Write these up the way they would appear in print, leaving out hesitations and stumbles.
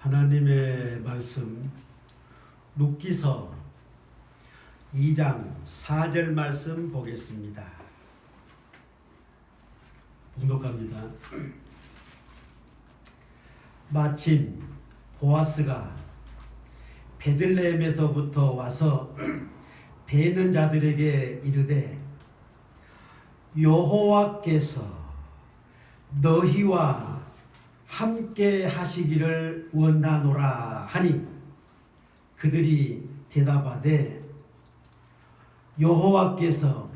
하나님의 말씀 룻기서 2장 4절 말씀 보겠습니다. 봉독합니다. 마침 보아스가 베들레헴에서부터 와서 베는 자들에게 이르되 여호와께서 너희와 함께 하시기를 원하노라 하니 그들이 대답하되 여호와께서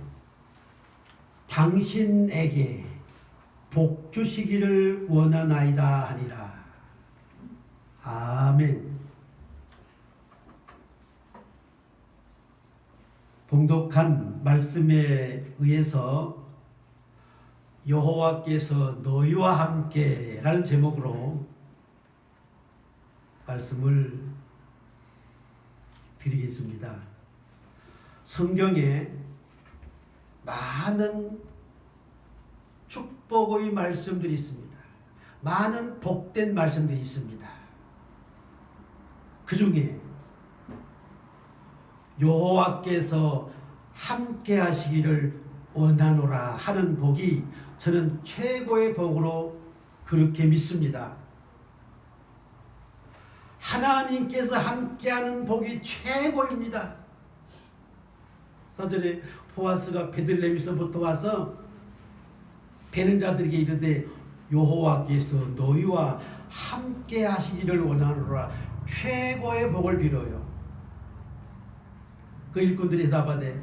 당신에게 복 주시기를 원하나이다 하니라. 아멘. 봉독한 말씀에 의해서 여호와께서 너희와 함께 라는 제목으로 말씀을 드리겠습니다. 성경에 많은 축복의 말씀들이 있습니다. 많은 복된 말씀들이 있습니다. 그 중에 여호와께서 함께 하시기를 원하노라 하는 복이 저는 최고의 복으로 그렇게 믿습니다. 하나님께서 함께하는 복이 최고입니다. 4절에 보아스가 베들레헴에서부터 와서 베는 자들에게 이르되 여호와께서 너희와 함께 하시기를 원하노라. 최고의 복을 빌어요. 그 일꾼들이 대답하되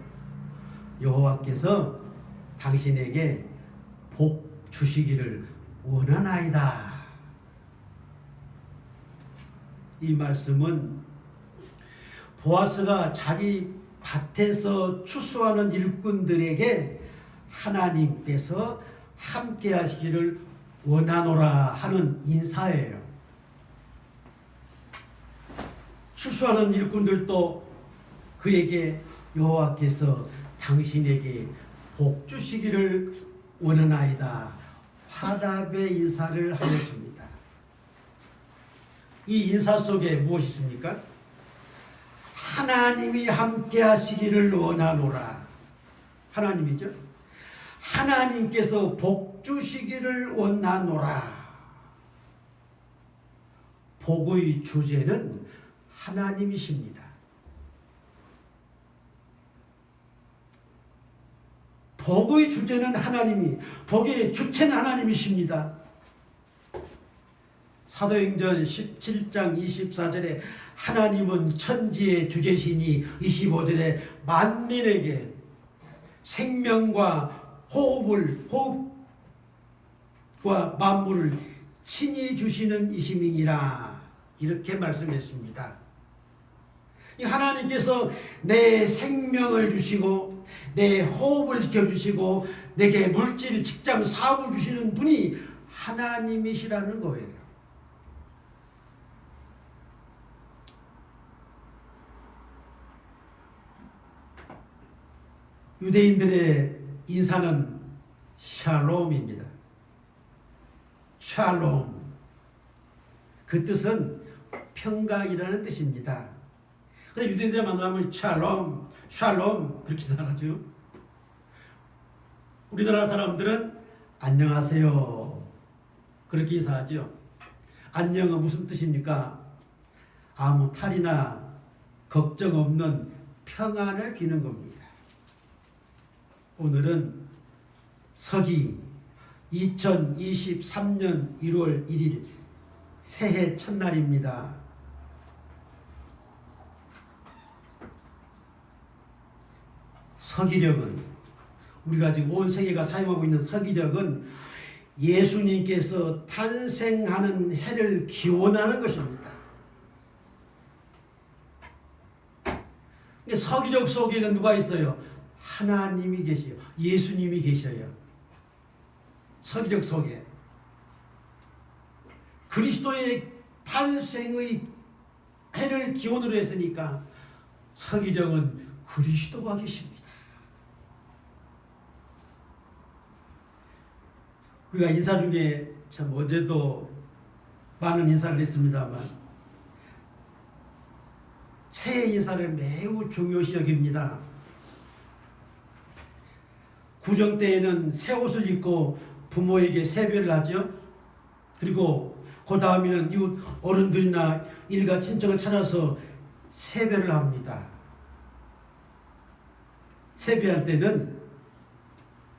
여호와께서 당신에게 복 주시기를 원하나이다. 이 말씀은 보아스가 자기 밭에서 추수하는 일꾼들에게 하나님께서 함께 하시기를 원하노라 하는 인사예요. 추수하는 일꾼들도 그에게 여호와께서 당신에게 복 주시기를 원하나이다. 화답의 인사를 하였습니다. 이 인사 속에 무엇이 있습니까? 하나님이 함께 하시기를 원하노라. 하나님이죠. 하나님께서 복 주시기를 원하노라. 복의 주제는 하나님이십니다. 복의 주제는 하나님이, 복의 주체는 하나님이십니다. 사도행전 17장 24절에 하나님은 천지의 주제시니 25절에 만민에게 생명과 호흡과 만물을 친히 주시는 이심이니라. 이렇게 말씀했습니다. 하나님께서 내 생명을 주시고 내 호흡을 지켜주시고 내게 물질, 직장, 사업을 주시는 분이 하나님이시라는 거예요. 유대인들의 인사는 샬롬입니다. 샬롬. 그 뜻은 평강이라는 뜻입니다. 그래서 유대인들을 만나면 샬롬, 샬롬 그렇게 인사하죠. 우리나라 사람들은 안녕하세요 그렇게 인사하죠. 안녕은 무슨 뜻입니까? 아무 탈이나 걱정 없는 평안을 비는 겁니다. 오늘은 서기 2023년 1월 1일 새해 첫날입니다. 서기력은 우리가 지금 온 세계가 사용하고 있는 서기력은 예수님께서 탄생하는 해를 기원하는 것입니다. 서기력 속에는 누가 있어요? 하나님이 계셔요. 예수님이 계셔요. 서기력 속에 그리스도의 탄생의 해를 기원으로 했으니까 서기력은 그리스도가 계십니다. 우리가 인사 중에 참 어제도 많은 인사를 했습니다만 새해 인사를 매우 중요시 여깁니다. 구정 때에는 새 옷을 입고 부모에게 세배를 하죠. 그리고 그 다음에는 이웃 어른들이나 일가 친척을 찾아서 세배를 합니다. 세배할 때는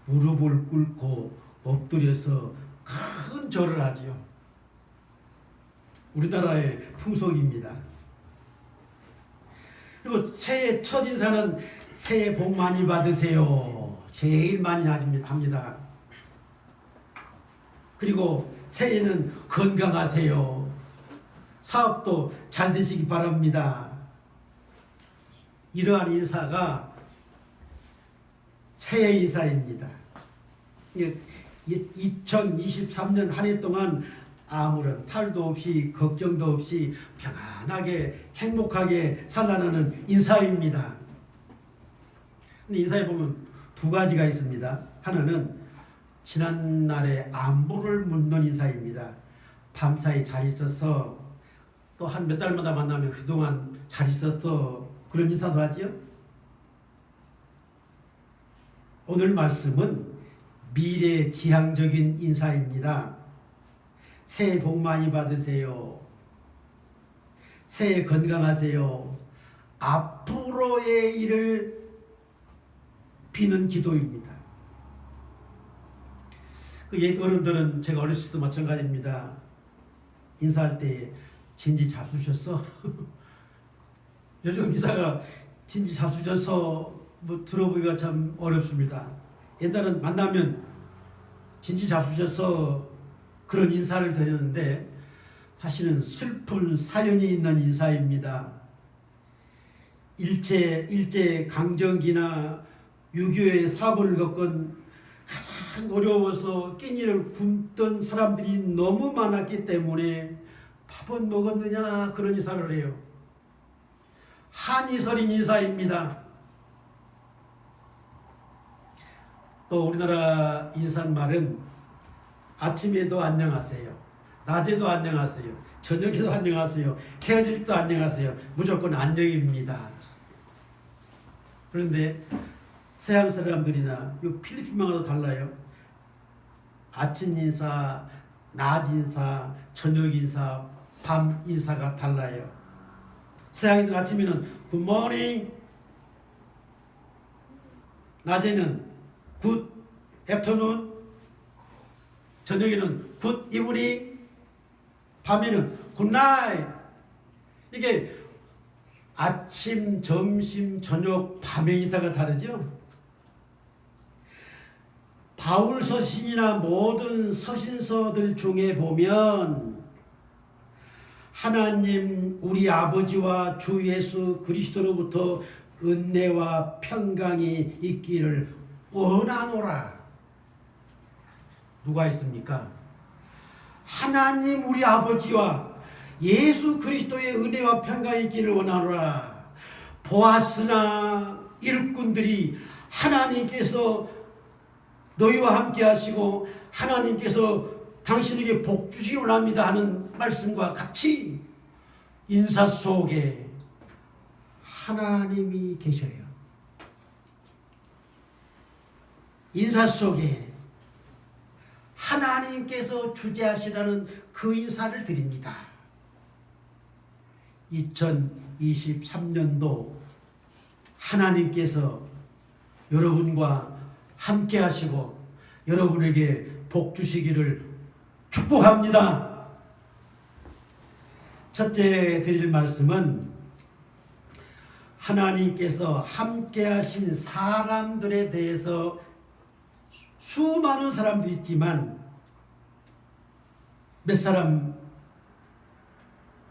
무릎을 꿇고 엎드려서 큰 절을 하지요. 우리나라의 풍속입니다. 그리고 새해 첫 인사는 새해 복 많이 받으세요. 제일 많이 합니다. 그리고 새해는 건강하세요. 사업도 잘 되시기 바랍니다. 이러한 인사가 새해 인사입니다. 2023년 한 해 동안 아무런 탈도 없이 걱정도 없이 평안하게 행복하게 살아나는 인사입니다. 근데 인사에 보면 두 가지가 있습니다. 하나는 지난날의 안부를 묻는 인사입니다. 밤사이 잘 있었어. 또 한 몇 달마다 만나면 그동안 잘 있었어. 그런 인사도 하지요. 오늘 말씀은 미래 지향적인 인사입니다. 새해 복 많이 받으세요. 새해 건강하세요. 앞으로의 일을 비는 기도입니다. 그 옛 어른들은 제가 어렸을 때도 마찬가지입니다. 인사할 때 진지 잡수셨어? 요즘 인사가 진지 잡수셔서 뭐 들어보기가 참 어렵습니다. 옛날은 만나면 진지 잡수셔서 그런 인사를 드렸는데 사실은 슬픈 사연이 있는 인사입니다. 일제 강점기나 6.25의 사고를 겪은 가장 어려워서 끼니를 굶던 사람들이 너무 많았기 때문에 밥은 먹었느냐 그런 인사를 해요. 한이 서린 인사입니다. 또 우리나라 인사말은 아침에도 안녕하세요. 낮에도 안녕하세요. 저녁에도 안녕하세요. 헤어질 때도 안녕하세요. 무조건 안녕입니다. 그런데 서양 사람들이나 이 필리핀만과도 달라요. 아침 인사, 낮 인사, 저녁 인사, 밤 인사가 달라요. 서양인들 아침에는 Good morning, 낮에는 Good afternoon, 저녁에는 Good evening, 밤에는 Good night. 이게 아침, 점심, 저녁, 밤의 인사가 다르죠? 바울 서신이나 모든 서신서들 중에 보면 하나님 우리 아버지와 주 예수 그리스도로부터 은혜와 평강이 있기를 원하노라. 누가 있습니까? 하나님 우리 아버지와 예수 그리스도의 은혜와 평강이 있기를 원하노라. 보아스나 일꾼들이 하나님께서 너희와 함께 하시고 하나님께서 당신에게 복 주시기 원합니다 하는 말씀과 같이 인사 속에 하나님이 계셔요. 인사 속에 하나님께서 주재하시라는 그 인사를 드립니다. 2023년도 하나님께서 여러분과 함께 하시고 여러분에게 복 주시기를 축복합니다. 첫째 드릴 말씀은 하나님께서 함께 하신 사람들에 대해서 수많은 사람들이 있지만 몇 사람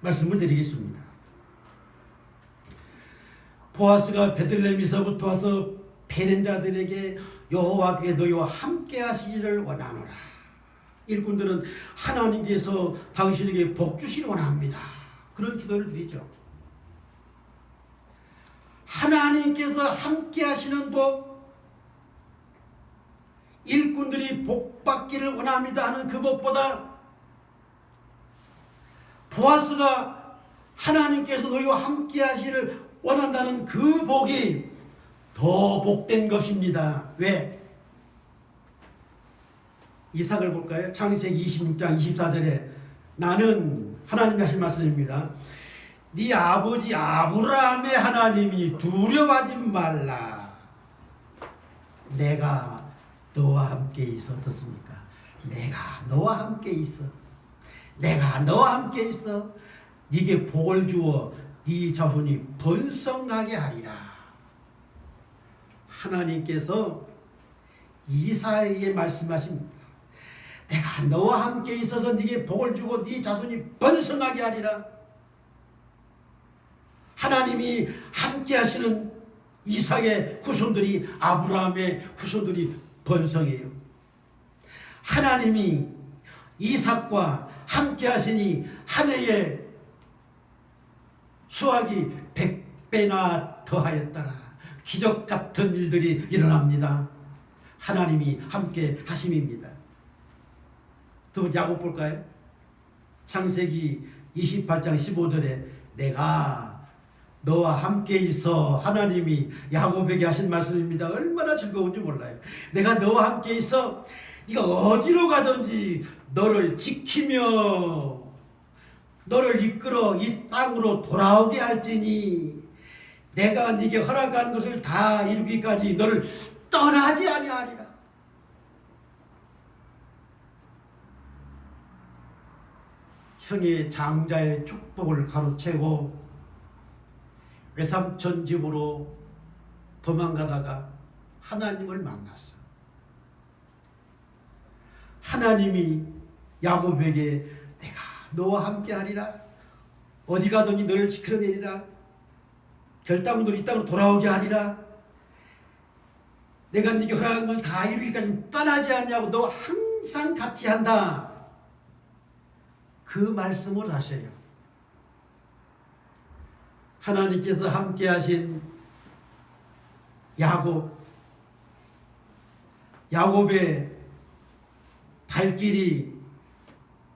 말씀을 드리겠습니다. 보아스가 베들레헴에서부터 와서 베낸 자들에게 여호와께 너희와 함께 하시기를 원하노라. 일꾼들은 하나님께서 당신에게 복 주시기 원합니다. 그런 기도를 드리죠. 하나님께서 함께 하시는 복, 일꾼들이 복 받기를 원합니다 하는 그 복보다 보아스가 하나님께서 너희와 함께 하시기를 원한다는 그 복이 더 복된 것입니다. 왜? 이삭을 볼까요? 창세기 26장 24절에 나는 하나님이 하신 말씀입니다. 네 아버지 아브라함의 하나님이 두려워하지 말라. 내가 너와 함께 있어. 어떻습니까? 내가 너와 함께 있어. 내가 너와 함께 있어. 네게 복을 주어 네 자손이 번성하게 하리라. 하나님께서 이삭에게 말씀하십니다. 내가 너와 함께 있어서 네게 복을 주고 네 자손이 번성하게 하리라. 하나님이 함께 하시는 이삭의 후손들이 아브라함의 후손들이 번성해요. 하나님이 이삭과 함께 하시니 한 해에 수확이 100배나 더하였더라. 기적 같은 일들이 일어납니다. 하나님이 함께 하심입니다. 두 번째 야곱 볼까요? 창세기 28장 15절에 내가 너와 함께 있어. 하나님이 야곱에게 하신 말씀입니다. 얼마나 즐거운지 몰라요. 내가 너와 함께 있어. 네가 어디로 가든지 너를 지키며 너를 이끌어 이 땅으로 돌아오게 할지니 내가 네게 허락한 것을 다 이루기까지 너를 떠나지 아니하리라. 형의 장자의 축복을 가로채고 외삼촌 집으로 도망가다가 하나님을 만났어. 하나님이 야곱에게 내가 너와 함께 하리라. 어디 가든지 너를 지켜내리라. 결단으로 이 땅으로 돌아오게 하리라. 내가 네게 허락한 걸 다 이루기까지 떠나지 않냐고. 너 항상 같이 한다. 그 말씀을 하셔요. 하나님께서 함께 하신 야곱의 발길이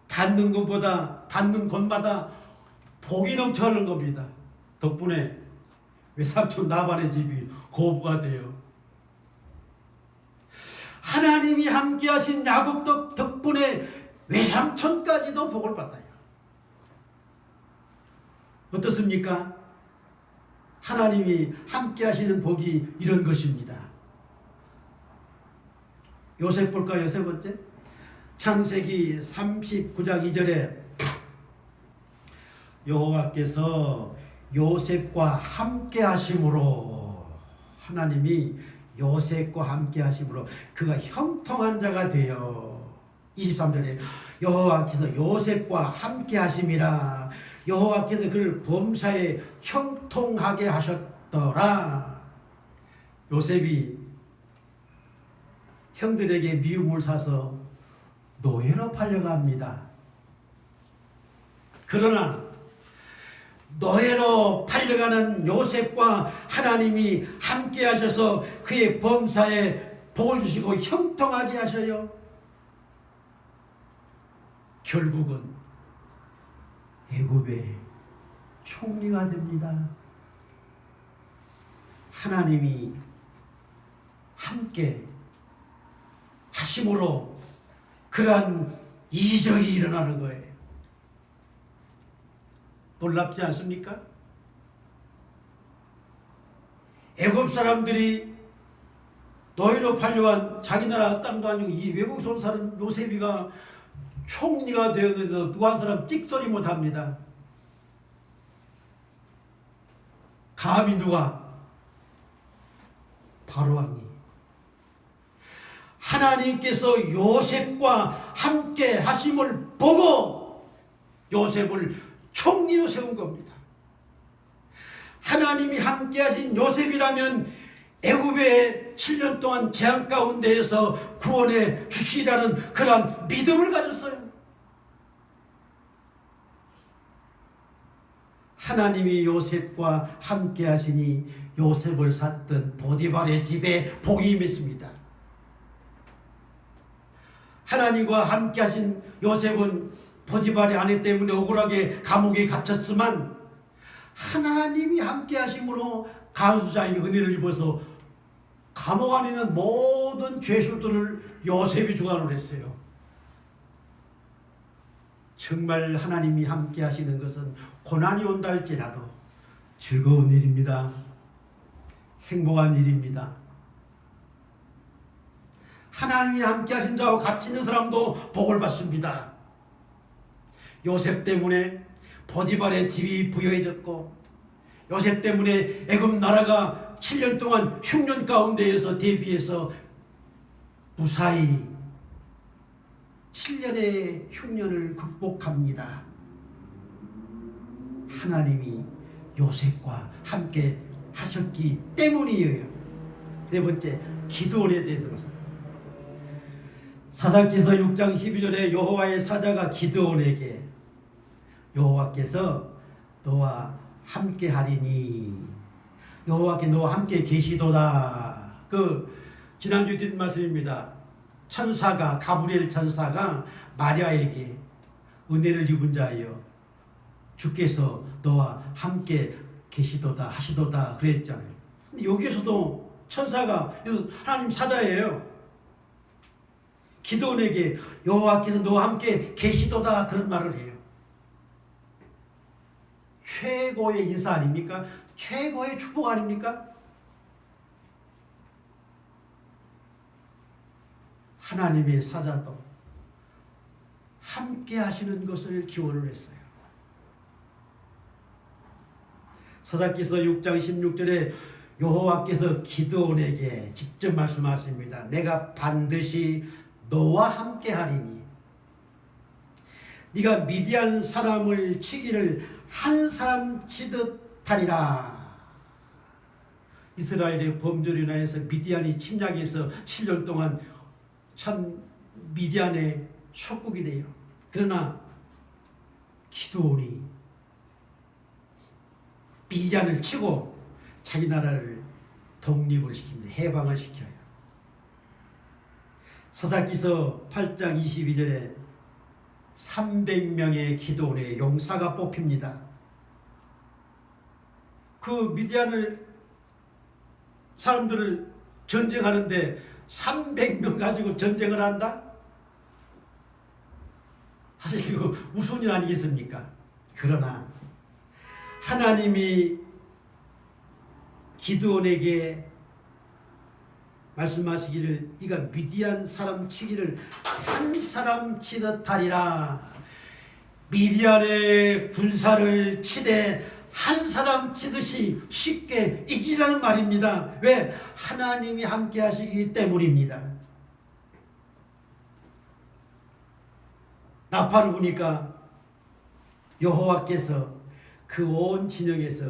닿는 곳마다 복이 넘쳐 흐르는 겁니다. 덕분에 외삼촌 나반의 집이 고부가 돼요. 하나님이 함께 하신 야곱 덕분에 외삼촌까지도 복을 받아요. 어떻습니까? 하나님이 함께 하시는 복이 이런 것입니다. 요셉 볼까요? 세 번째 창세기 39장 2절에 여호와께서 요셉과 함께 하심으로 하나님이 요셉과 함께 하심으로 그가 형통한 자가 되어 23절에 여호와께서 요셉과 함께 하심이라. 여호와께서 그를 범사에 형통하게 하셨더라. 요셉이 형들에게 미움을 사서 노예로 팔려갑니다. 그러나 노예로 팔려가는 요셉과 하나님이 함께 하셔서 그의 범사에 복을 주시고 형통하게 하셔요. 결국은 애굽의 총리가 됩니다. 하나님이 함께 하심으로 그러한 이적이 일어나는 거예요. 놀랍지 않습니까? 애굽 사람들이 노예로 팔려간 자기 나라 땅도 아니고 이 외국에서 온 사람 요셉이가 총리가 되어서 누구 한 사람 찍소리 못합니다. 감히 누가? 바로왕이. 하나님께서 요셉과 함께 하심을 보고 요셉을 총리로 세운 겁니다. 하나님이 함께 하신 요셉이라면 애굽의 7년 동안 재앙 가운데에서 구원해 주시라는 그러한 믿음을 가졌어요. 하나님이 요셉과 함께 하시니 요셉을 샀던 보디발의 집에 복이 임했습니다. 하나님과 함께 하신 요셉은 보디발의 아내 때문에 억울하게 감옥에 갇혔지만 하나님이 함께 하심으로 간수장에게 은혜를 입어서 감옥 안에 있는 모든 죄수들을 요셉이 주관을 했어요. 정말 하나님이 함께 하시는 것은 고난이 온다 할지라도 즐거운 일입니다. 행복한 일입니다. 하나님이 함께 하신 자와 같이 있는 사람도 복을 받습니다. 요셉 때문에 보디발의 집이 부여해졌고, 요셉 때문에 애굽 나라가 7년 동안 흉년 가운데에서 대비해서 무사히 7년의 흉년을 극복합니다. 하나님이 요셉과 함께 하셨기 때문이에요. 네 번째, 기드온에 대해서 말씀합니다. 사사기서 6장 12절에 여호와의 사자가 기드온에게 여호와께서 너와 함께 하리니 여호와께 너와 함께 계시도다. 지난주에 드린 말씀입니다. 천사가 가브리엘 천사가 마리아에게 은혜를 입은 자여 주께서 너와 함께 계시도다 하시도다 그랬잖아요. 근데 여기에서도 천사가 하나님 사자예요. 기드온에게 여호와께서 너와 함께 계시도다 그런 말을 해요. 최고의 인사 아닙니까? 최고의 축복 아닙니까? 하나님의 사자도 함께 하시는 것을 기원을 했어요. 사사기서 6장 16절에 여호와께서 기드온에게 직접 말씀하십니다. 내가 반드시 너와 함께 하리니 네가 미디안 사람을 치기를 한 사람 치듯 하리라. 이스라엘의 범죄로 인하여서 미디안이 침략해서 7년 동안 참 미디안의 속국이 돼요. 그러나 기드온이 미디안을 치고 자기 나라를 독립을 시킵니다. 해방을 시켜요. 사사기서 8장 22절에 300명의 기드온의 용사가 뽑힙니다. 그 미디안을 사람들을 전쟁하는데 300명 가지고 전쟁을 한다? 사실 이거 무슨 일 아니겠습니까? 그러나 하나님이 기드온에게 말씀하시기를 네가 미디안 사람 치기를 한 사람 치듯 하리라. 미디안의 군사를 치되 한 사람 치듯이 쉽게 이기라는 말입니다. 왜? 하나님이 함께 하시기 때문입니다. 나팔을 부니까 여호와께서 그 온 진영에서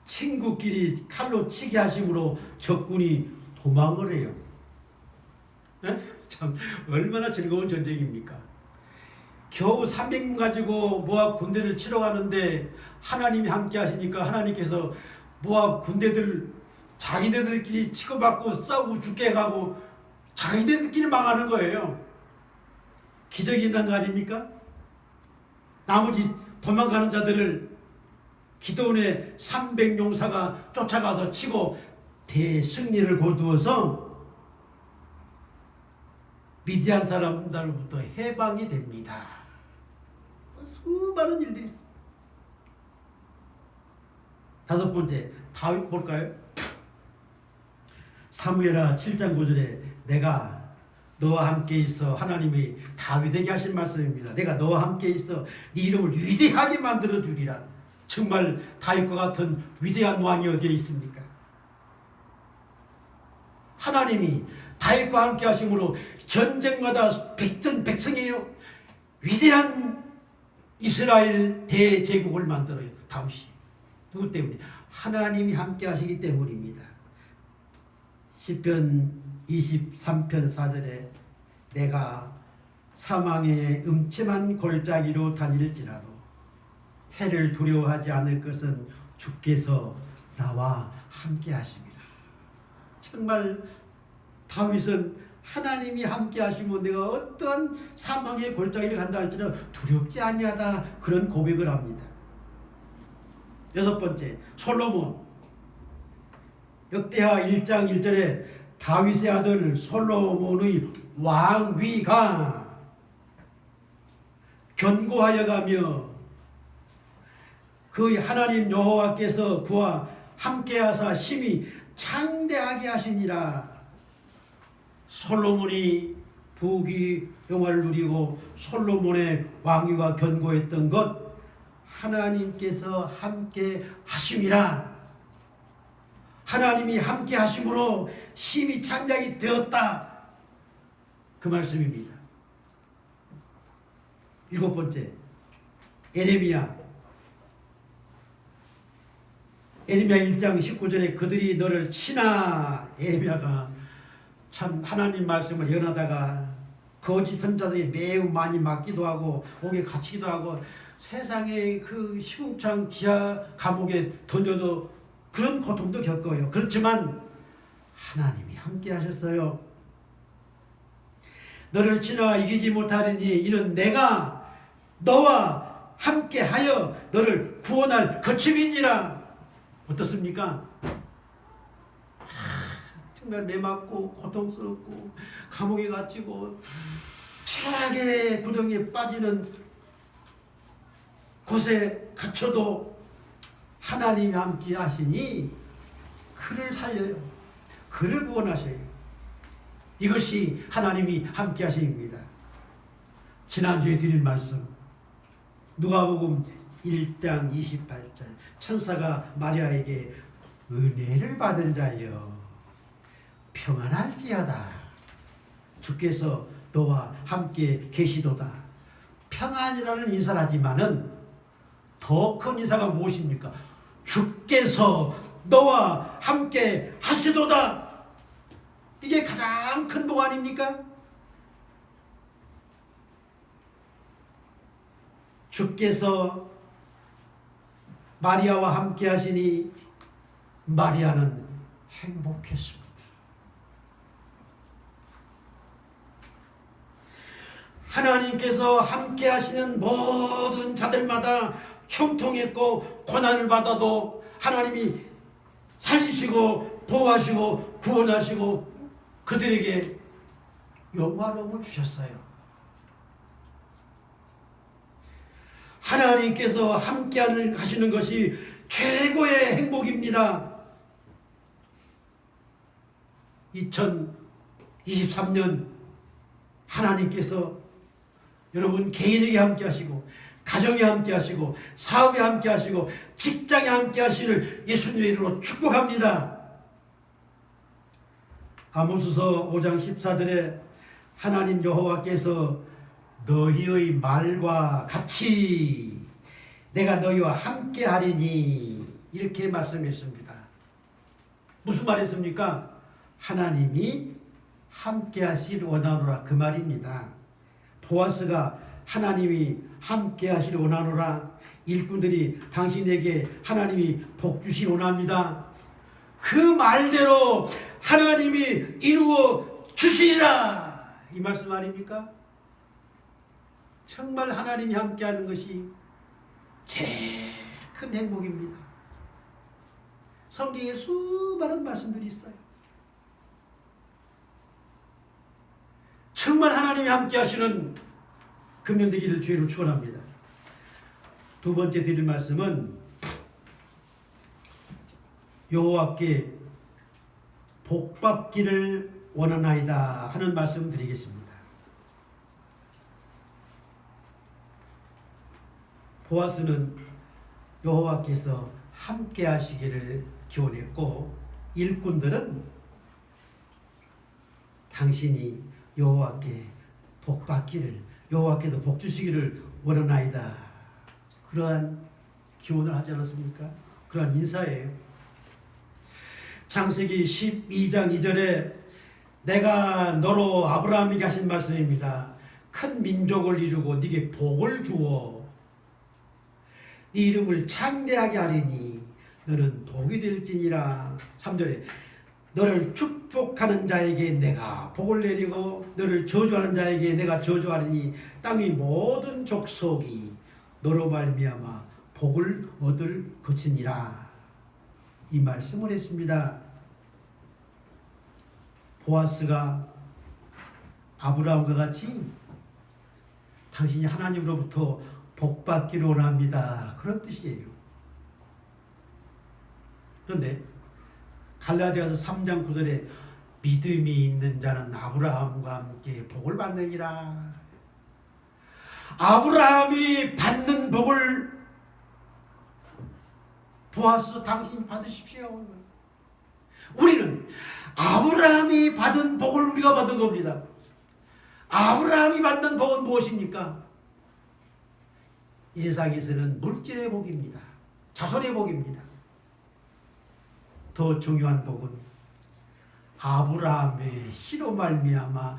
친구끼리 칼로 치게 하심으로 적군이 도망을 해요. 참 얼마나 즐거운 전쟁입니까? 겨우 300명 가지고 모압 군대를 치러 가는데 하나님이 함께 하시니까 하나님께서 모압 군대들 자기네들끼리 치고받고 싸우고 죽게 가고 자기네들끼리 망하는 거예요. 기적이 있는 거 아닙니까? 나머지 도망가는 자들을 기드온의 300용사가 쫓아가서 치고 대승리를 거두어서 미디안 사람들로부터 해방이 됩니다. 수많은 일들이 있습니다. 다섯 번째, 다윗 볼까요? 사무엘하 7장 9절에 내가 너와 함께 있어, 하나님이 다윗에게 하신 말씀입니다. 내가 너와 함께 있어 네 이름을 위대하게 만들어 주리라. 정말 다윗과 같은 위대한 왕이 어디에 있습니까? 하나님이 다윗과 함께 하심으로 전쟁마다 백성이에요. 위대한 이스라엘 대제국을 만들어요. 다윗이. 누구 때문에? 하나님이 함께 하시기 때문입니다. 시편 23편 4절에 내가 사망의 음침한 골짜기로 다닐지라도 해를 두려워하지 않을 것은 주께서 나와 함께 하십니다. 정말 다윗은 하나님이 함께 하시면 내가 어떠한 사망의 골짜기를 간다 할지라도 두렵지 아니하다 그런 고백을 합니다. 여섯 번째, 솔로몬. 역대하 1장 1절에 다윗의 아들 솔로몬의 왕위가 견고하여 가며 그 하나님 여호와께서 그와 함께하사 심히 창대하게 하시니라. 솔로몬이 부귀 영화를 누리고 솔로몬의 왕위가 견고했던 것, 하나님께서 함께 하심이라. 하나님이 함께 하심으로 심히 창대하게 되었다, 그 말씀입니다. 일곱 번째, 예레미야 1장 19절에 그들이 너를 치나. 예레미야가 참 하나님 말씀을 예언하다가 거짓 선자들이 매우 많이 맞기도 하고 옥에 갇히기도 하고 세상의 그 시궁창 지하 감옥에 던져도 그런 고통도 겪어요. 그렇지만 하나님이 함께 하셨어요. 너를 치나 이기지 못하리니 이는 내가 너와 함께하여 너를 구원할 거침이니라. 어떻습니까? 정말 매맞고 고통스럽고 감옥에 갇히고 최악의 부정에 빠지는 곳에 갇혀도 하나님이 함께 하시니 그를 살려요. 그를 구원하셔요. 이것이 하나님이 함께 하심입니다. 지난주에 드린 말씀 누가복음 1장 28절, 천사가 마리아에게 은혜를 받은 자여 평안할지어다, 주께서 너와 함께 계시도다. 평안이라는 인사를 하지만은 더 큰 인사가 무엇입니까? 주께서 너와 함께 하시도다. 이게 가장 큰 복 아닙니까? 주께서 마리아와 함께 하시니 마리아는 행복했습니다. 하나님께서 함께 하시는 모든 자들마다 형통했고 고난을 받아도 하나님이 살리시고 보호하시고 구원하시고 그들에게 영화로움을 주셨어요. 하나님께서 함께 하시는 것이 최고의 행복입니다. 2023년 하나님께서 여러분 개인에게 함께 하시고 가정에 함께 하시고 사업에 함께 하시고 직장에 함께 하시를 예수님의 이름으로 축복합니다. 아모스서 5장 14절에 하나님 여호와께서 너희의 말과 같이 내가 너희와 함께 하리니 이렇게 말씀했습니다. 무슨 말했습니까? 하나님이 함께 하시길 원하노라, 그 말입니다. 보아스가 하나님이 함께 하시길 원하노라, 일꾼들이 당신에게 하나님이 복 주시길 원합니다. 그 말대로 하나님이 이루어 주시리라, 이 말씀 아닙니까? 정말 하나님이 함께하는 것이 제일 큰 행복입니다. 성경에 수많은 말씀들이 있어요. 정말 하나님이 함께하시는 금년 되기를 주의로 축원합니다. 두 번째 드릴 말씀은 여호와께 복받기를 원하나이다 하는 말씀을 드리겠습니다. 보아스는 여호와께서 함께 하시기를 기원했고 일꾼들은 당신이 여호와께 복받기를, 여호와께서 복 주시기를 원하나이다, 그러한 기원을 하지 않았습니까? 그러한 인사예요. 창세기 12장 2절에 내가 너로 아브라함에게 하신 말씀입니다. 큰 민족을 이루고 네게 복을 주어 네 이름을 창대하게 하리니 너는 복이 될지니라. 3절에 너를 축복하는 자에게 내가 복을 내리고 너를 저주하는 자에게 내가 저주하리니 땅의 모든 족속이 너로 말미암아 복을 얻을 것이니라 이 말씀을 했습니다. 보아스가 아브라함과 같이 당신이 하나님으로부터 복받기를 원합니다. 그런 뜻이에요. 그런데 갈라디아서 3장 9절에 믿음이 있는 자는 아브라함과 함께 복을 받느니라. 아브라함이 받는 복을 보아스 당신이 받으십시오. 우리는 아브라함이 받은 복을 우리가 받은 겁니다. 아브라함이 받는 복은 무엇입니까? 이 세상에서는 물질의 복입니다. 자손의 복입니다. 더 중요한 복은 아브라함의 씨로 말미암아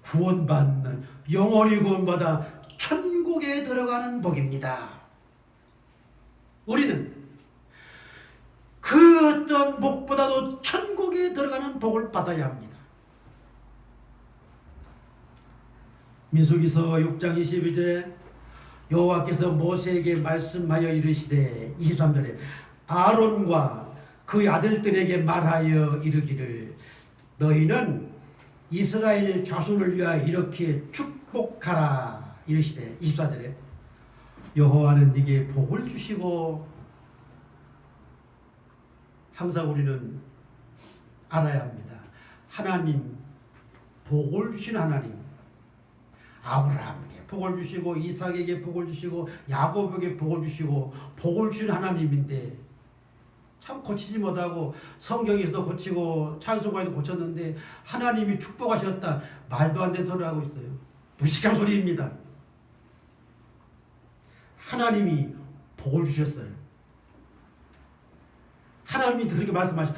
구원받는, 영원히 구원받아 천국에 들어가는 복입니다. 우리는 그 어떤 복보다도 천국에 들어가는 복을 받아야 합니다. 민수기서 6장 22절에 여호와께서 모세에게 말씀하여 이르시되 23절에 아론과 그 아들들에게 말하여 이르기를 너희는 이스라엘 자손을 위하여 이렇게 축복하라 이르시되 24절에 여호와는 네게 복을 주시고 항상 우리는 알아야 합니다. 하나님 복을 주신 하나님 아브라함에게 복을 주시고 이삭에게 복을 주시고 야곱에게 복을 주시고 복을 주신 하나님인데 참 고치지 못하고 성경에서도 고치고 찬송가에도 고쳤는데 하나님이 축복하셨다 말도 안 되는 소리를 하고 있어요. 무식한 소리입니다. 하나님이 복을 주셨어요. 하나님이 그렇게 말씀하셨어요.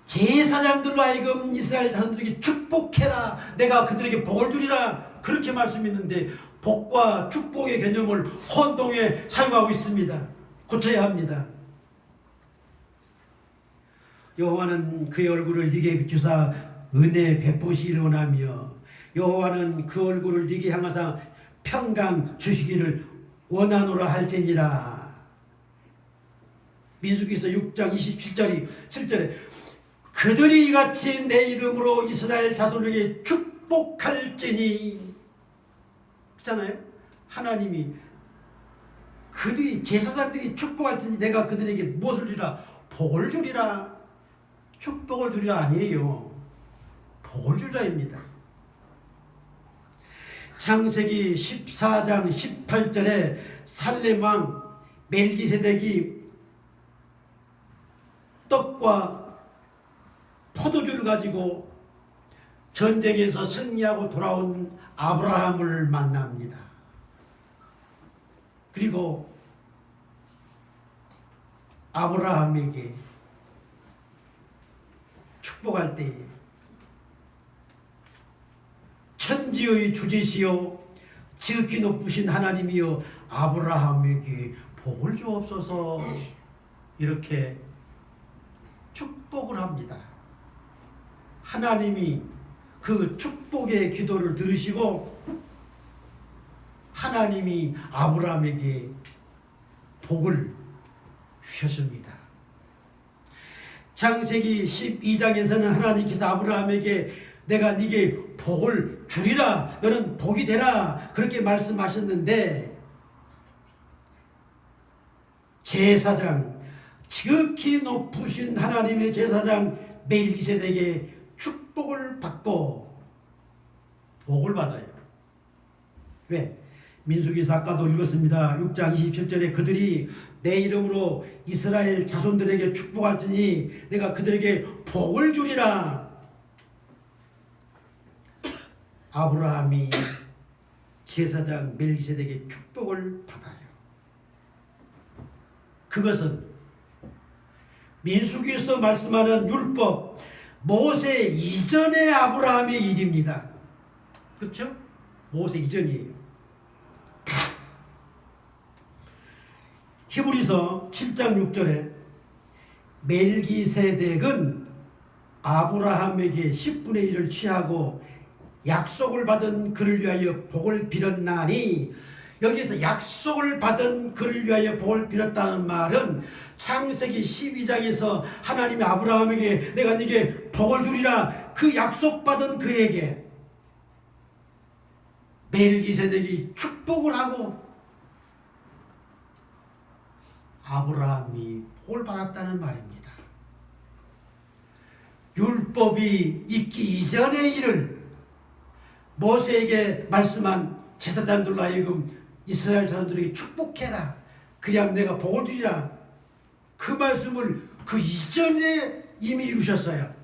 제사장들로 하여금 이스라엘 자손들에게 축복해라 내가 그들에게 복을 주리라 그렇게 말씀했는데 복과 축복의 개념을 혼동해 사용하고 있습니다. 고쳐야 합니다. 여호와는 그의 얼굴을 네게 비추사 은혜 베푸시기를 원하며 여호와는 그 얼굴을 네게 향하사 평강 주시기를 원하노라 할지니라. 민수기서 6장 27절에 그들이 이같이 내 이름으로 이스라엘 자손에게 축복할지니 그렇잖아요. 하나님이 그들이 제사장들이 축복할지니 내가 그들에게 무엇을 주리라? 복을 주리라. 축복을 주리라 아니에요. 복을 주리라입니다. 창세기 14장 18절에 살렘왕 멜기세덱이 떡과 포도주를 가지고 전쟁에서 승리하고 돌아온 아브라함을 만납니다. 그리고 아브라함에게 축복할 때에 천지의 주제시요 지극히 높으신 하나님이여 아브라함에게 복을 주옵소서 이렇게 축복을 합니다. 하나님이 그 축복의 기도를 들으시고 하나님이 아브라함에게 복을 주셨습니다. 창세기 12장에서는 하나님께서 아브라함에게 내가 네게 복을 주리라 너는 복이 되라 그렇게 말씀하셨는데 제사장 지극히 높으신 하나님의 제사장 멜기세덱에게 축복을 받고 복을 받아요. 왜? 민수기서 아까도 읽었습니다. 6장 27절에 그들이 내 이름으로 이스라엘 자손들에게 축복할지니 내가 그들에게 복을 주리라. 아브라함이 제사장 멜기세덱에게 축복을 받아요. 그것은 민수기에서 말씀하는 율법 모세 이전의 아브라함의 일입니다. 그렇죠? 모세 이전이에요. 히브리서 7장 6절에 멜기세덱은 아브라함에게 10분의 1을 취하고 약속을 받은 그를 위하여 복을 빌었나니 여기에서 약속을 받은 그를 위하여 복을 빌었다는 말은 창세기 12장에서 하나님이 아브라함에게 내가 네게 복을 주리라 그 약속받은 그에게 멜기세덱이 축복을 하고 아브라함이 복을 받았다는 말입니다. 율법이 있기 이전의 일을 모세에게 말씀한 제사장들로 하여금 이스라엘 사람들에게 축복해라. 그냥 내가 복을 주리라. 그 말씀을 그 이전에 이미 이루셨어요.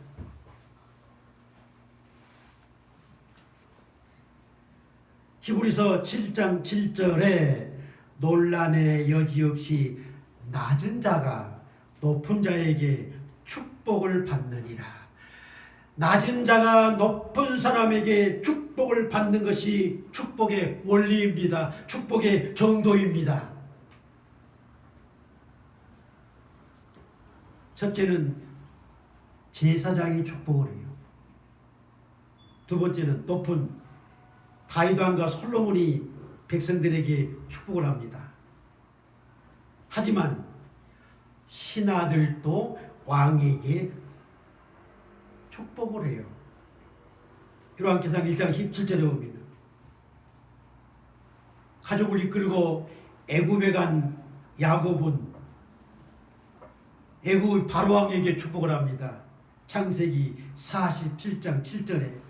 히브리서 7장 7절에 논란의 여지 없이 낮은 자가 높은 자에게 축복을 받느니라. 낮은 자가 높은 사람에게 축복을 받는 것이 축복의 원리입니다. 축복의 정도입니다. 첫째는 제사장이 축복을 해요. 두 번째는 높은 다윗 왕과 솔로몬이 백성들에게 축복을 합니다. 하지만 신하들도 왕에게 축복을 해요. 요한계시록 1장 17절에 보면 가족을 이끌고 애굽에 간 야곱은 애굽 바로왕에게 축복을 합니다. 창세기 47장 7절에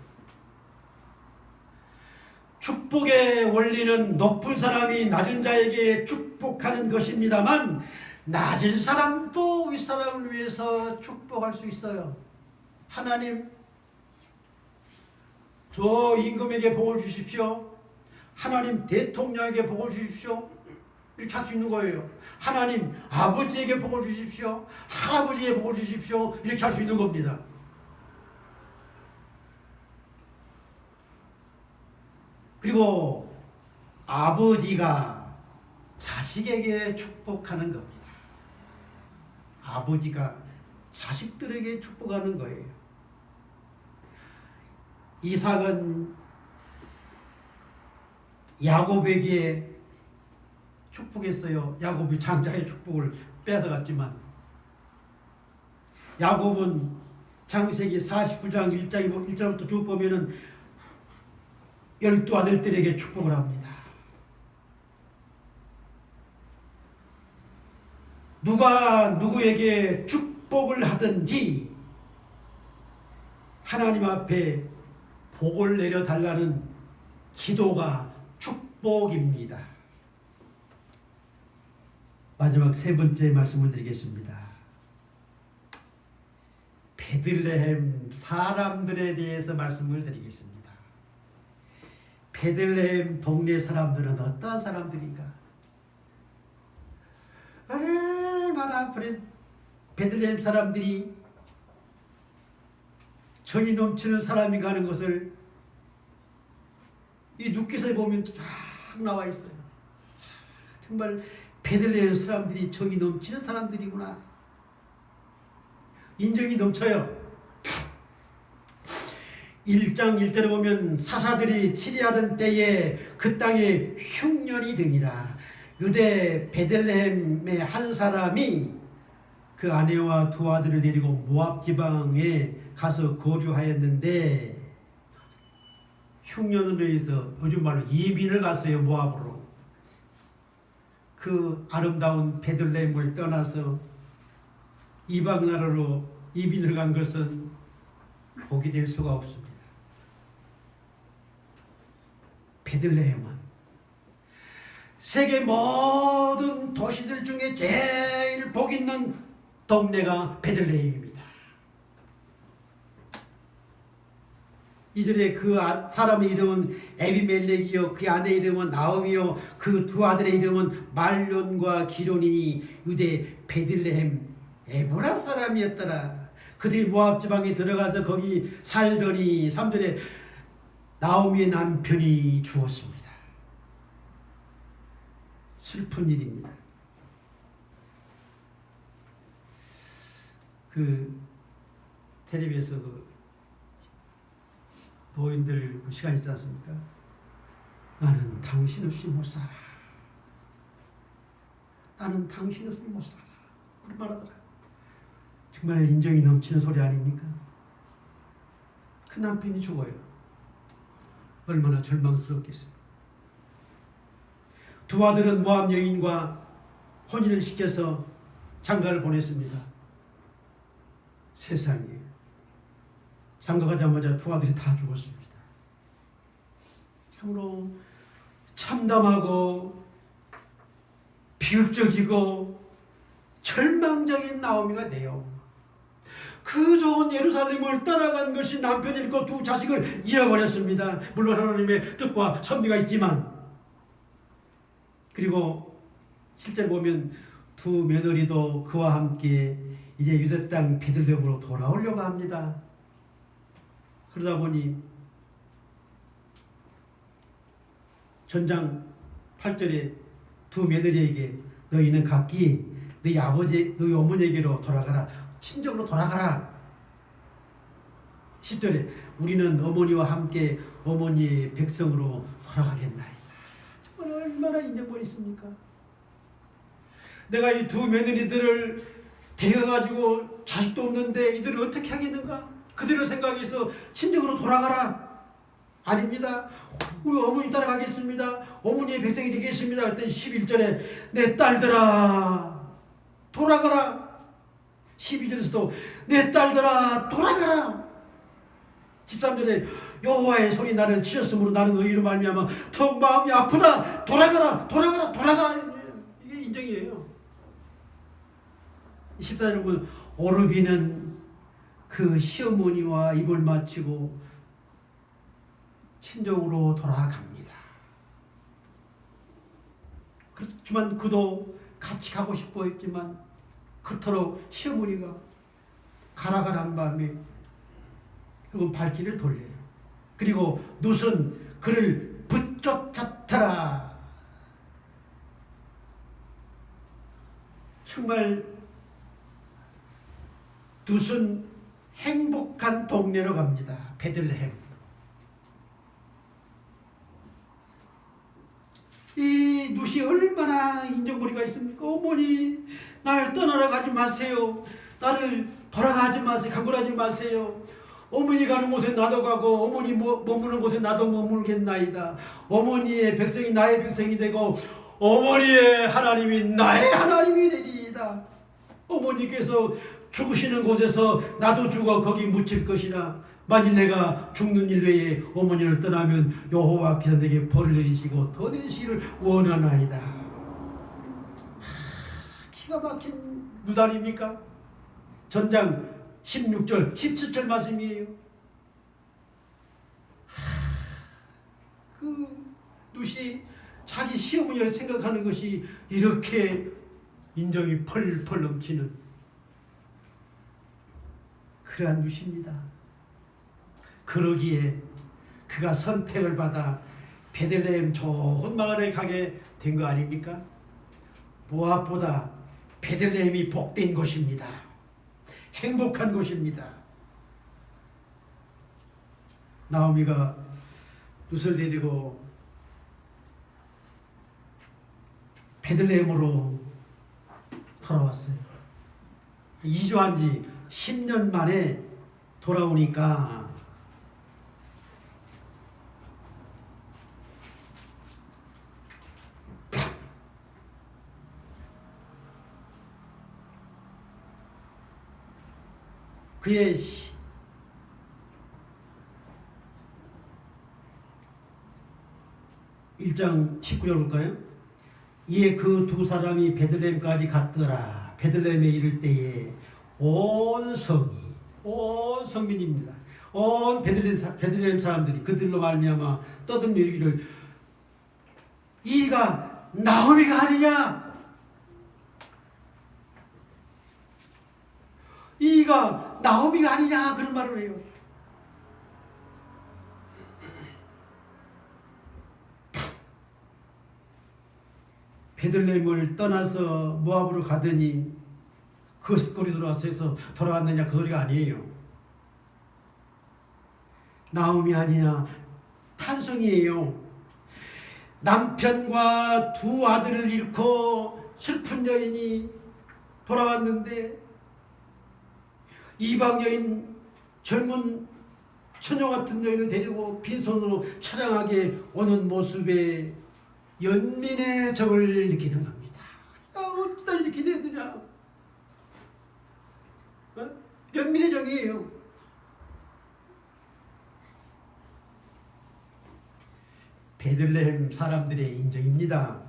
축복의 원리는 높은 사람이 낮은 자에게 축복하는 것입니다만 낮은 사람도 윗사람을 위해서 축복할 수 있어요. 하나님, 저 임금에게 복을 주십시오. 하나님, 대통령에게 복을 주십시오. 이렇게 할 수 있는 거예요. 하나님, 아버지에게 복을 주십시오. 할아버지에게 복을 주십시오. 이렇게 할 수 있는 겁니다. 그리고 아버지가 자식에게 축복하는 겁니다. 아버지가 자식들에게 축복하는 거예요. 이삭은 야곱에게 축복했어요. 야곱이 장자의 축복을 뺏어갔지만 야곱은 창세기 49장 1절부터 쭉 보면은 12아들들에게 축복을 합니다. 누가 누구에게 축복을 하든지 하나님 앞에 복을 내려달라는 기도가 축복입니다. 마지막 세 번째 말씀을 드리겠습니다. 베들레헴 사람들에 대해서 말씀을 드리겠습니다. 베들레헴 동네 사람들은 어떠한 사람들인가? 얼마나 베들레헴 사람들이 정이 넘치는 사람이 가는 것을 이 누기서에 보면 쫙 나와 있어요. 정말 베들레헴 사람들이 정이 넘치는 사람들이구나. 인정이 넘쳐요. 1장 1절에 보면 사사들이 치리하던 때에 그 땅에 흉년이 드니라. 유대 베들레헴의 한 사람이 그 아내와 두 아들을 데리고 모압 지방에 가서 거주하였는데 흉년으로 해서 요즘 말로 이민을 갔어요. 모압으로. 그 아름다운 베들레헴을 떠나서 이방 나라로 이민을 간 것은 복이 될 수가 없습니다. 베들레헴은 세계 모든 도시들 중에 제일 복 있는 동네가 베들레헴입니다. 이절에 그 사람의 이름은 에비멜렉이요 그 아내 이름은 나오미요 그 두 아들의 이름은 말론과 기론이니 유대 베들레헴 에브라 사람이었더라. 그들이 모압 지방에 들어가서 거기 살더니 3절에 나오미의 남편이 죽었습니다. 슬픈 일입니다. 그 텔레비에서 그 노인들 그 시간 있지 않습니까? 나는 당신 없이 못 살아. 나는 당신 없으면 못 살아. 그런 말 하더라. 정말 인정이 넘치는 소리 아닙니까? 그 남편이 죽어요. 얼마나 절망스럽겠어요. 두 아들은 모압 여인과 혼인을 시켜서 장가를 보냈습니다. 세상에, 장가가자마자 두 아들이 다 죽었습니다. 참으로 참담하고 비극적이고 절망적인 나오미가 돼요. 그 좋은 예루살렘을 떠나간 것이 남편 잃고 두 자식을 잃어버렸습니다. 물론 하나님의 뜻과 섭리가 있지만, 그리고 실제 보면 두 며느리도 그와 함께 이제 유대 땅 베들레헴으로 돌아오려고 합니다. 그러다 보니 전장 8절에 두 며느리에게 너희는 각기 너희 아버지, 너희 어머니에게로 돌아가라. 친정으로 돌아가라. 10절에 우리는 어머니와 함께 어머니의 백성으로 돌아가겠나이다. 정말 얼마나 인정벌이 있습니까? 내가 이 두 며느리들을 데려가지고 자식도 없는데 이들을 어떻게 하겠는가? 그들을 생각해서 친정으로 돌아가라. 아닙니다. 우리 어머니 따라가겠습니다. 어머니의 백성이 되겠습니다. 그랬더니 11절에 내 딸들아 돌아가라. 12절에서도 내 딸들아 돌아가라. 13절에 여호와의 손이 나를 치셨으므로 나는 의로 말미암아 더 마음이 아프다. 돌아가라 돌아가라 돌아가라. 이게 인정이에요. 14절에 보면 오르비는 그 시어머니와 입을 맞추고 친정으로 돌아갑니다. 그렇지만 그도 같이 가고 싶어 했지만 그토록 시어머니가 가라가라는 마음에 그건 발길을 돌려요. 그리고 룻은 그를 붙쫓았더라. 정말 룻은 행복한 동네로 갑니다. 베들레헴. 이 룻이 얼마나 인정머리가 있습니까? 어머니 나를 떠나러 가지 마세요. 나를 돌아가지 마세요. 강굴하지 마세요. 어머니 가는 곳에 나도 가고 어머니 머무는 곳에 나도 머물겠나이다. 어머니의 백성이 나의 백성이 되고 어머니의 하나님이 나의 하나님이 되리이다. 어머니께서 죽으시는 곳에서 나도 죽어 거기 묻힐 것이나 만일 내가 죽는 일 외에 어머니를 떠나면 여호와께서 내게 벌을 내리시고 더 내리시기를 원하나이다. 기가 막힌 룻 아닙니까? 전장 16절 17절 말씀이에요. 그 룻이 자기 시어머니를 생각하는 것이 이렇게 인정이 펄펄 넘치는 그러한 룻입니다. 그러기에 그가 선택을 받아 베들레헴 좋은 마을에 가게 된 거 아닙니까? 모압보다 베들레헴이 복된 곳입니다. 행복한 곳입니다. 나오미가 룻을 데리고 베들레헴으로 돌아왔어요. 이주한 지 10년 만에 돌아오니까 그의 1장 19절 볼까요? 이에 그 두 사람이 베들레헴까지 갔더라. 베들레헴에 이를 때에 온 성이, 온 성민입니다. 온 베들레헴 사람들이 그들로 말미암아 떠들며 이르기를 이가 나오미가 아니냐? 이가 나오미가 아니냐? 그런 말을 해요. 베들레헴을 떠나서 모압으로 가더니 그 꼴이 들어와서 돌아왔느냐 그 소리가 아니에요. 나오미 아니냐 탄성이에요. 남편과 두 아들을 잃고 슬픈 여인이 돌아왔는데 이방 여인, 젊은 처녀 같은 여인을 데리고 빈손으로 처량하게 오는 모습에 연민의 정을 느끼는 겁니다. 야, 어쩌다 이렇게 되느냐. 어? 연민의 정이에요. 베들레헴 사람들의 인정입니다.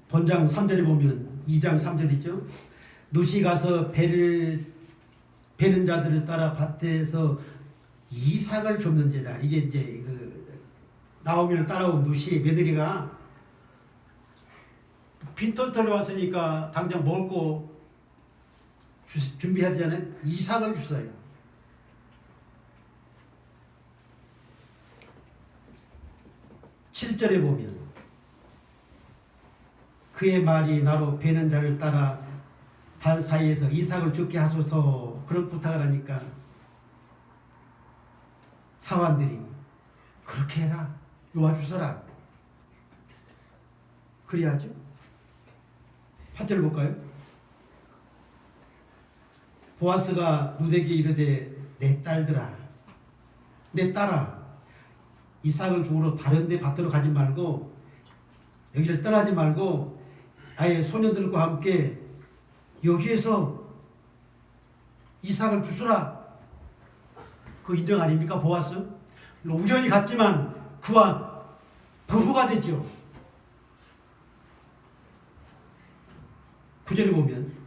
본장 3절에 보면 2장 3절이죠. 룻이 가서 배는 자들을 따라 밭에서 이삭을 줍는지라. 이게 이제 그 나오미를 따라온 룻이 며느리가 빈털털에 왔으니까 당장 먹을 거 준비해야 되잖아요. 이삭을 주어요. (7절에) 보면 그의 말이 나로 베는 자를 따라 단 사이에서 이삭을 죽게 하소서 그런 부탁을 하니까 사환들이 그렇게 해라. 요아 주서라. 그래야죠. 8절 볼까요? 보아스가 룻에게 이르되 내 딸들아, 내 딸아, 이삭을 주우러 다른 데 밭으로 가지 말고 여기를 떠나지 말고 아예 소녀들과 함께 여기에서 이삭을 주수라. 그 인정 아닙니까? 보아스 우연히 갔지만 그와 부부가 되죠. 9절에 보면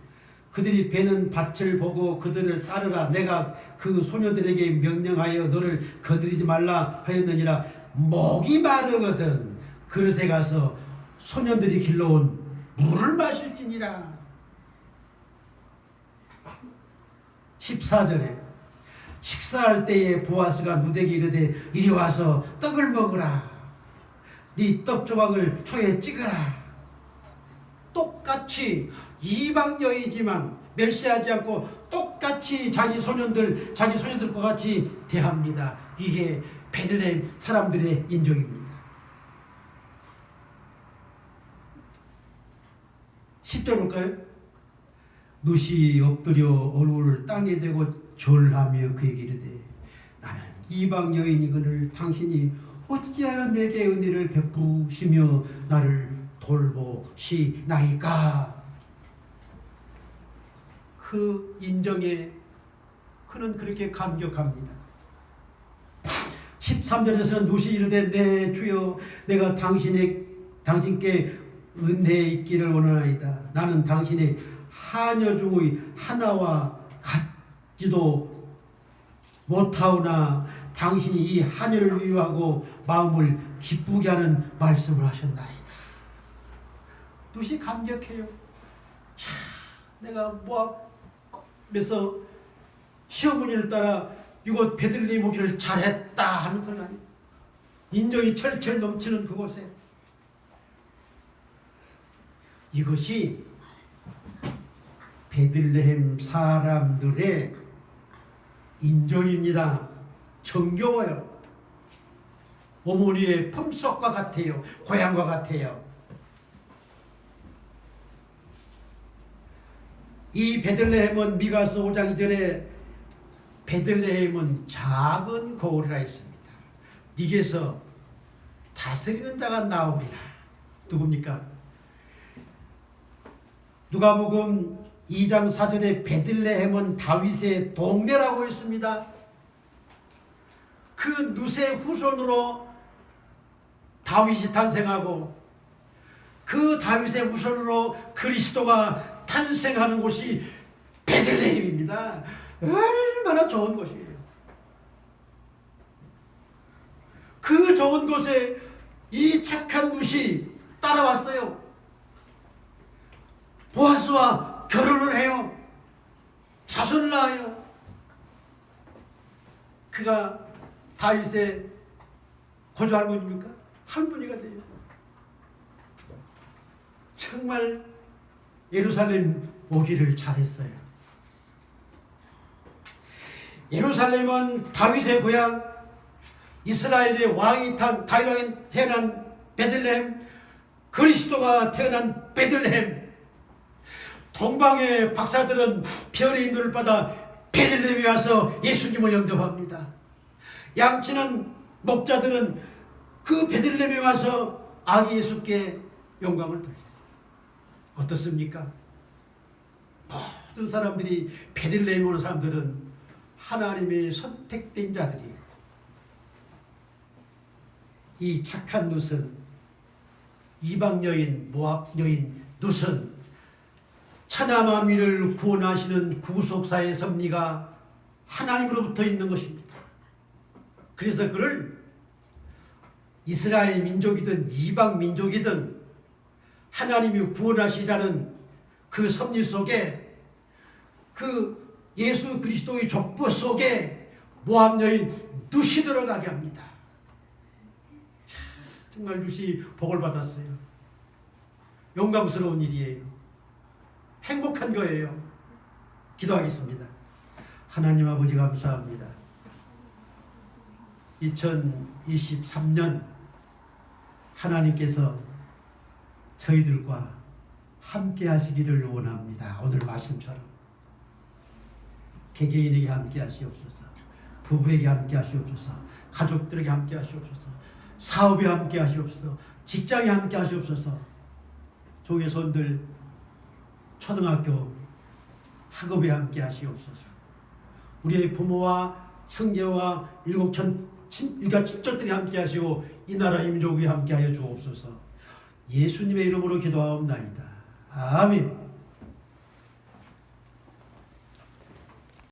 그들이 베는 밭을 보고 그들을 따르라. 내가 그 소녀들에게 명령하여 너를 거느리지 말라 하였느니라. 목이 마르거든 그릇에 가서 소년들이 길러온 물을 마실지니라. 14절에 식사할 때에 보아스가 룻에게 이르되 이리 와서 떡을 먹으라. 네 떡 조각을 초에 찍으라. 똑같이 이방 여이지만 멸시하지 않고 똑같이 자기 소녀들과 같이 대합니다. 이게 베들레헴 사람들의 인종입니다. 10절 볼까요? 룻이 엎드려 얼굴을 땅에 대고 절하며 그에게 이르되 나는 이방 여인이거늘 당신이 어찌하여 내게 은혜를 베푸시며 나를 돌보시나이까. 그 인정에 그는 그렇게 감격합니다. 13절에서는 룻이 이르되 내 주여 내가 당신께 은혜 있기를 원하나이다. 나는 당신의 하녀 중의 하나와 같지도 못하오나 당신이 이 하녀를 위하고 마음을 기쁘게 하는 말씀을 하셨나이다. 룻이 감격해요. 내가 모압에서 시어머니를 따라 이곳 베들레헴 오기를 잘했다 하는 소리 아니에요. 인정이 철철 넘치는 그곳에 이것이 베들레헴 사람들의 인정입니다. 정겨워요. 어머니의 품속과 같아요. 고향과 같아요. 이 베들레헴은 미가서 5장 2절에 베들레헴은 작은 고을이라 했습니다. 네게서 다스리는 자가 나오리라. 누굽니까? 누가복음 2장 4절에 베들레헴은 다윗의 동네라고 했습니다. 그 룻의 후손으로 다윗이 탄생하고 그 다윗의 후손으로 그리스도가 탄생하는 곳이 베들레헴입니다. 얼마나 좋은 곳이에요. 그 좋은 곳에 이 착한 룻이 따라왔어요. 보아스와 결혼을 해요. 자손을 낳아요. 그가 다윗의 고조 할머니입니까? 할머니가 돼요. 정말 예루살렘 오기를 잘했어요. 예루살렘은 다윗의 고향, 이스라엘의 왕이 다윗왕이 태어난 베들레헴, 그리스도가 태어난 베들레헴. 동방의 박사들은 별의 눈을 받아 베들레헴에 와서 예수님을 영접합니다. 양치는 목자들은 그 베들레헴에 와서 아기 예수께 영광을 돌려요. 어떻습니까? 모든 사람들이 베들레헴에 오는 사람들은 하나님의 선택된 자들이에요. 이 착한 룻은, 이방 여인, 모압 여인 룻은 천하만민을 구원하시는 구속사의 섭리가 하나님으로부터 있는 것입니다. 그래서 그를 이스라엘 민족이든 이방 민족이든 하나님이 구원하시라는 그 섭리 속에, 그 예수 그리스도의 족보 속에 모압 여인 룻이 들어가게 합니다. 정말 룻이 복을 받았어요. 영광스러운 일이에요. 행복한 거예요. 기도하겠습니다. 하나님 아버지 감사합니다. 2023년 하나님께서 저희들과 함께 하시기를 원합니다. 오늘 말씀처럼 개개인에게 함께 하시옵소서, 부부에게 함께 하시옵소서, 가족들에게 함께 하시옵소서, 사업에 함께 하시옵소서, 직장에 함께 하시옵소서. 종의 손들 초등학교 학업에 함께 하시옵소서. 우리의 부모와 형제와 일가 친척들이 함께 하시고 이 나라 임족이 함께 하여 주옵소서. 예수님의 이름으로 기도하옵나이다. 아멘.